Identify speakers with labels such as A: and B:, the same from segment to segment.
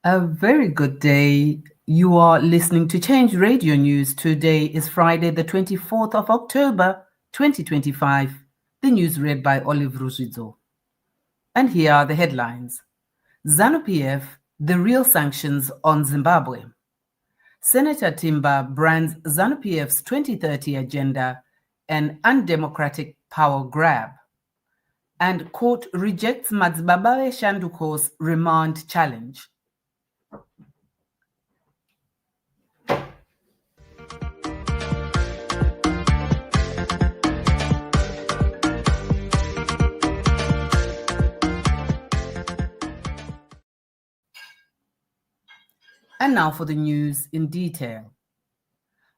A: A very good day. You are listening to Change Radio News. Today is Friday, the 24th of October, 2025. The news read by Olive Ruzizo. And here are the headlines. Zanu PF, the real sanctions on Zimbabwe. Senator Timba brands Zanu PF's 2030 agenda an undemocratic power grab. And court rejects Madzibaba WeShanduko's remand challenge. And now for the news in detail.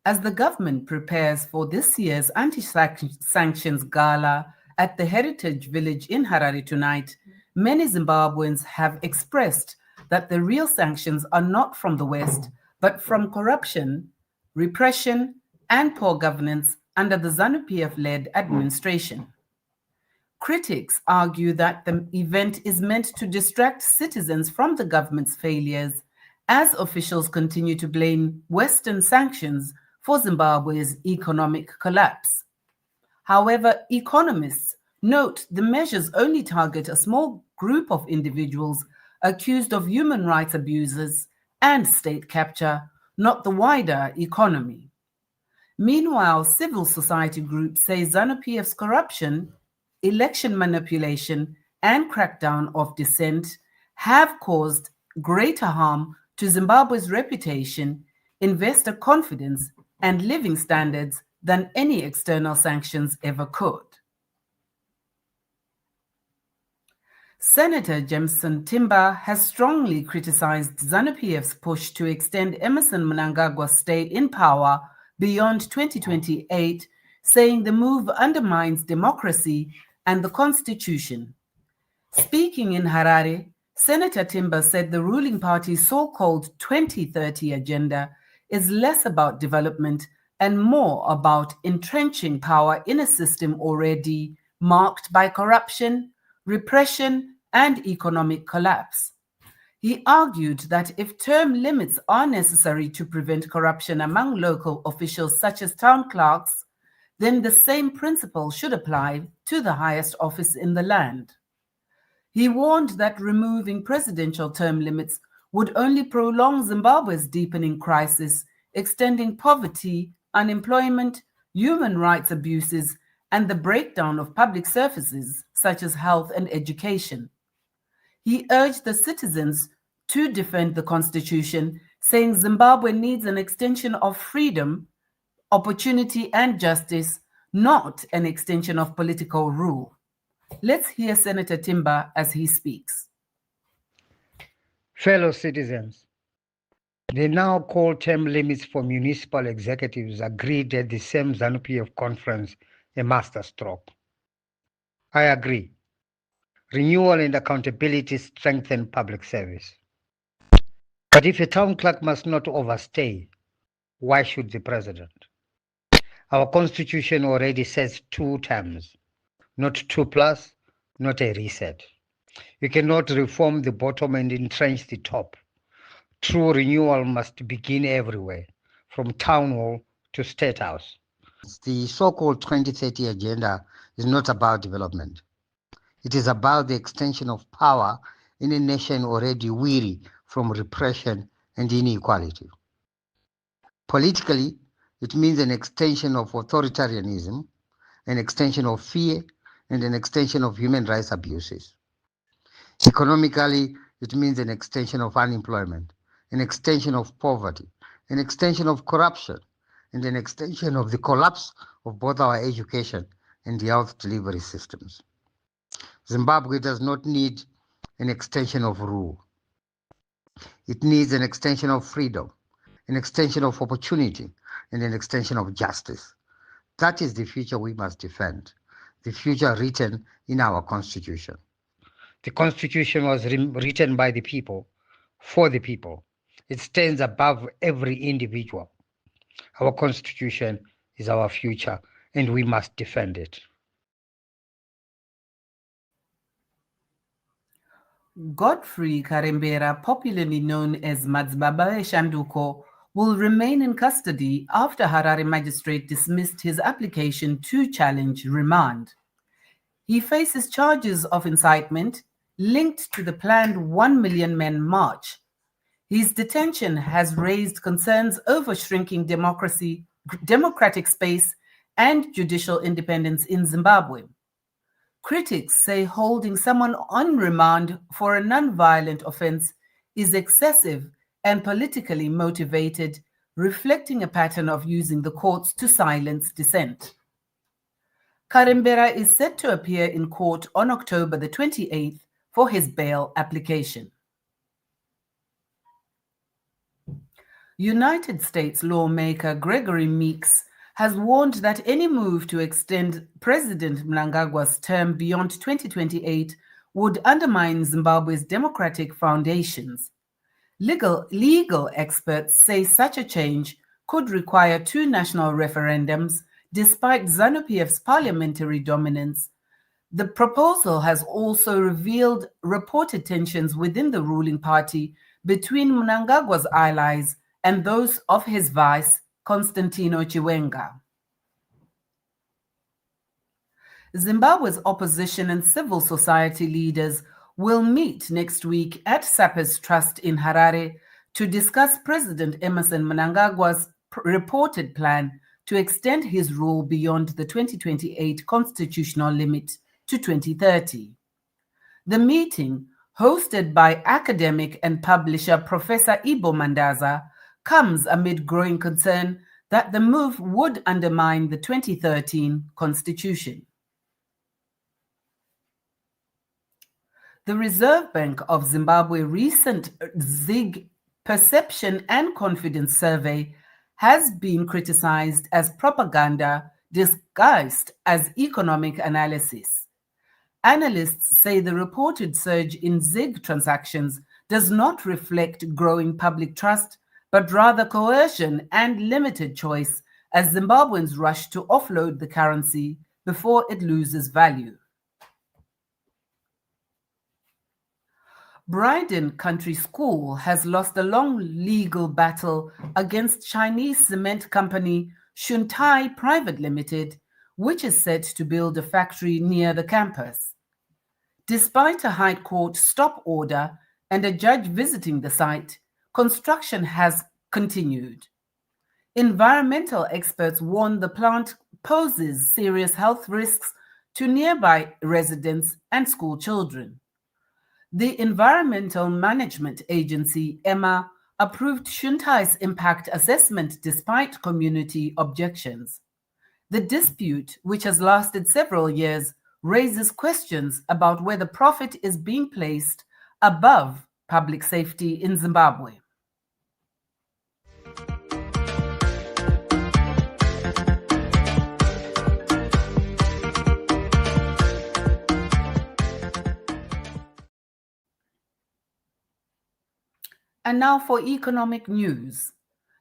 A: As the government prepares for this year's anti-sanctions gala at the Heritage Village in Harare tonight, many Zimbabweans have expressed that the real sanctions are not from the West, but from corruption, repression, and poor governance under the Zanu PF-led administration. Critics argue that the event is meant to distract citizens from the government's failures as officials continue to blame Western sanctions for Zimbabwe's economic collapse. However, economists note the measures only target a small group of individuals accused of human rights abuses and state capture, not the wider economy. Meanwhile, civil society groups say Zanu PF's corruption, election manipulation, and crackdown of dissent have caused greater harm to Zimbabwe's reputation, investor confidence, and living standards than any external sanctions ever could. Senator Timba has strongly criticized Zanu PF's push to extend Emmerson Mnangagwa's stay in power beyond 2028, saying the move undermines democracy and the constitution. Speaking in Harare, Senator Timba said the ruling party's so-called 2030 agenda is less about development and more about entrenching power in a system already marked by corruption, repression, and economic collapse. He argued that if term limits are necessary to prevent corruption among local officials such as town clerks, then the same principle should apply to the highest office in the land. He warned that removing presidential term limits would only prolong Zimbabwe's deepening crisis, extending poverty, unemployment, human rights abuses, and the breakdown of public services such as health and education. He urged the citizens to defend the constitution, saying Zimbabwe needs an extension of freedom, opportunity, and justice, not an extension of political rule. Let's hear Senator Timba as he speaks.
B: Fellow citizens, the now called term limits for municipal executives agreed at the same Zanu PF conference a masterstroke. I agree. Renewal and accountability strengthen public service. But if a town clerk must not overstay, why should the president? Our constitution already says 2 terms. Not 2+, not a reset. You cannot reform the bottom and entrench the top. True renewal must begin everywhere, from town hall to state house. The so-called 2030 agenda is not about development. It is about the extension of power in a nation already weary from repression and inequality. Politically, it means an extension of authoritarianism, an extension of fear, and an extension of human rights abuses. Economically, it means an extension of unemployment, an extension of poverty, an extension of corruption, and an extension of the collapse of both our education and the health delivery systems. Zimbabwe does not need an extension of rule. It needs an extension of freedom, an extension of opportunity, and an extension of justice. That is the future we must defend, the future written in our Constitution. The Constitution was written by the people, for the people. It stands above every individual. Our Constitution is our future, and we must defend it.
A: Godfrey Karembera, popularly known as Madzibaba WeShanduko, will remain in custody after Harare magistrate dismissed his application to challenge remand. He faces charges of incitement linked to the planned 1 million men march. His detention has raised concerns over shrinking democratic space and judicial independence in Zimbabwe. Critics say holding someone on remand for a non-violent offense is excessive and politically motivated, reflecting a pattern of using the courts to silence dissent. Karembera is set to appear in court on October the 28th for his bail application. United States lawmaker Gregory Meeks has warned that any move to extend President Mnangagwa's term beyond 2028 would undermine Zimbabwe's democratic foundations. Legal experts say such a change could require 2 national referendums, despite Zanu PF's parliamentary dominance. The proposal has also revealed reported tensions within the ruling party between Mnangagwa's allies and those of his vice, Constantino Chiwenga. Zimbabwe's opposition and civil society leaders will meet next week at Sappers Trust in Harare to discuss President Emmerson Mnangagwa's reported plan to extend his rule beyond the 2028 constitutional limit to 2030. The meeting, hosted by academic and publisher Professor Ibo Mandaza, comes amid growing concern that the move would undermine the 2013 constitution. The Reserve Bank of Zimbabwe recent ZIG Perception and Confidence Survey has been criticized as propaganda disguised as economic analysis. Analysts say the reported surge in ZIG transactions does not reflect growing public trust, but rather coercion and limited choice as Zimbabweans rush to offload the currency before it loses value. Bryden Country School has lost a long legal battle against Chinese cement company Shuntai Private Limited, which is set to build a factory near the campus. Despite a High Court stop order and a judge visiting the site, construction has continued. Environmental experts warn the plant poses serious health risks to nearby residents and school children. The Environmental Management Agency, EMA, approved Shuntai's impact assessment despite community objections. The dispute, which has lasted several years, raises questions about whether profit is being placed above public safety in Zimbabwe. And now for economic news.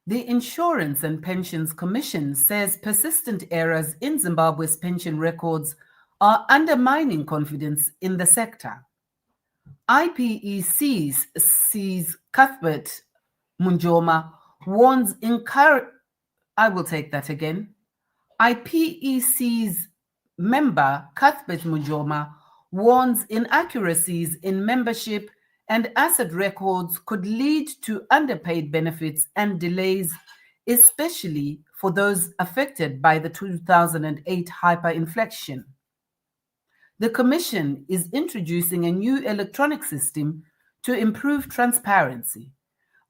A: The Insurance and Pensions Commission says persistent errors in Zimbabwe's pension records are undermining confidence in the sector. IPEC's Cuthbert Munjoma warns IPEC's member Cuthbert Munjoma warns inaccuracies in membership and asset records could lead to underpaid benefits and delays, especially for those affected by the 2008 hyperinflation. The Commission is introducing a new electronic system to improve transparency.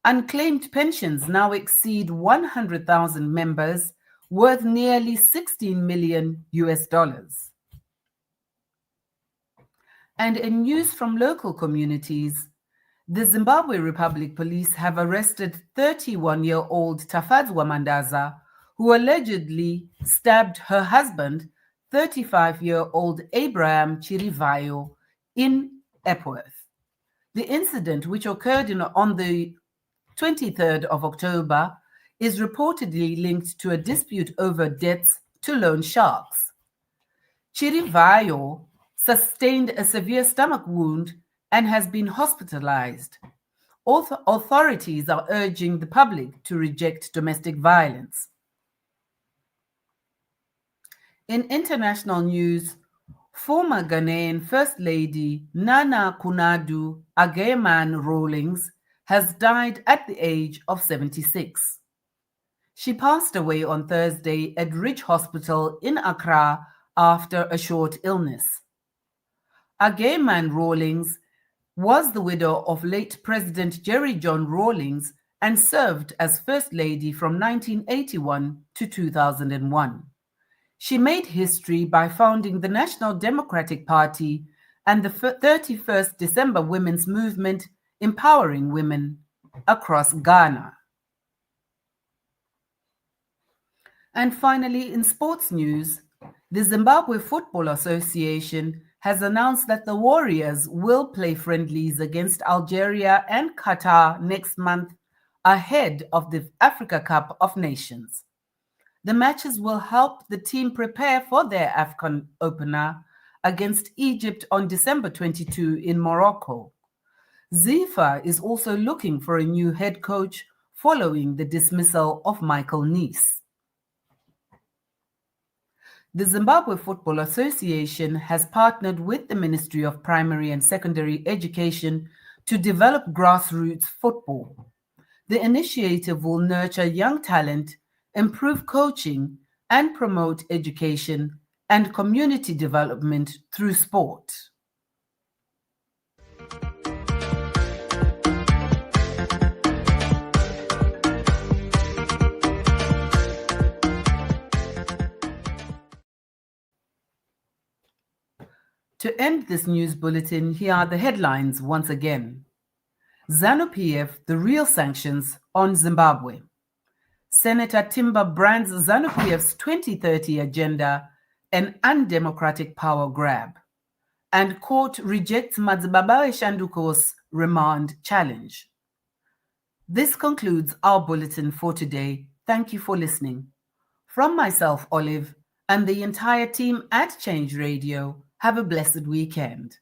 A: Unclaimed pensions now exceed 100,000 members, worth nearly $16 million. And in news from local communities, the Zimbabwe Republic Police have arrested 31-year-old Tafadzwa Mandaza, who allegedly stabbed her husband, 35-year-old Abraham Chirivayo, in Epworth. The incident, which occurred on the 23rd of October, is reportedly linked to a dispute over debts to loan sharks. Chirivayo sustained a severe stomach wound and has been hospitalized. Authorities are urging the public to reject domestic violence. In international news, former Ghanaian First Lady Nana Konadu Agyeman-Rawlings has died at the age of 76. She passed away on Thursday at Ridge Hospital in Accra after a short illness. Agyeman-Rawlings was the widow of late President Jerry John Rawlings and served as First Lady from 1981 to 2001. She made history by founding the National Democratic Party and the 31st December Women's Movement, empowering women across Ghana. And finally, in sports news, the Zimbabwe Football Association has announced that the Warriors will play friendlies against Algeria and Qatar next month ahead of the Africa Cup of Nations. The matches will help the team prepare for their AFCON opener against Egypt on December 22 in Morocco. ZIFA is also looking for a new head coach following the dismissal of Michael Neese. The Zimbabwe Football Association has partnered with the Ministry of Primary and Secondary Education to develop grassroots football. The initiative will nurture young talent, improve coaching, and promote education and community development through sport. To end this news bulletin, here are the headlines once again. Zanu PF, the real sanctions on Zimbabwe. Senator Timba brands Zanu PF's 2030 agenda an undemocratic power grab. And court rejects Madzibaba WeShanduko's remand challenge. This concludes our bulletin for today. Thank you for listening. From myself, Olive, and the entire team at Change Radio, have a blessed weekend.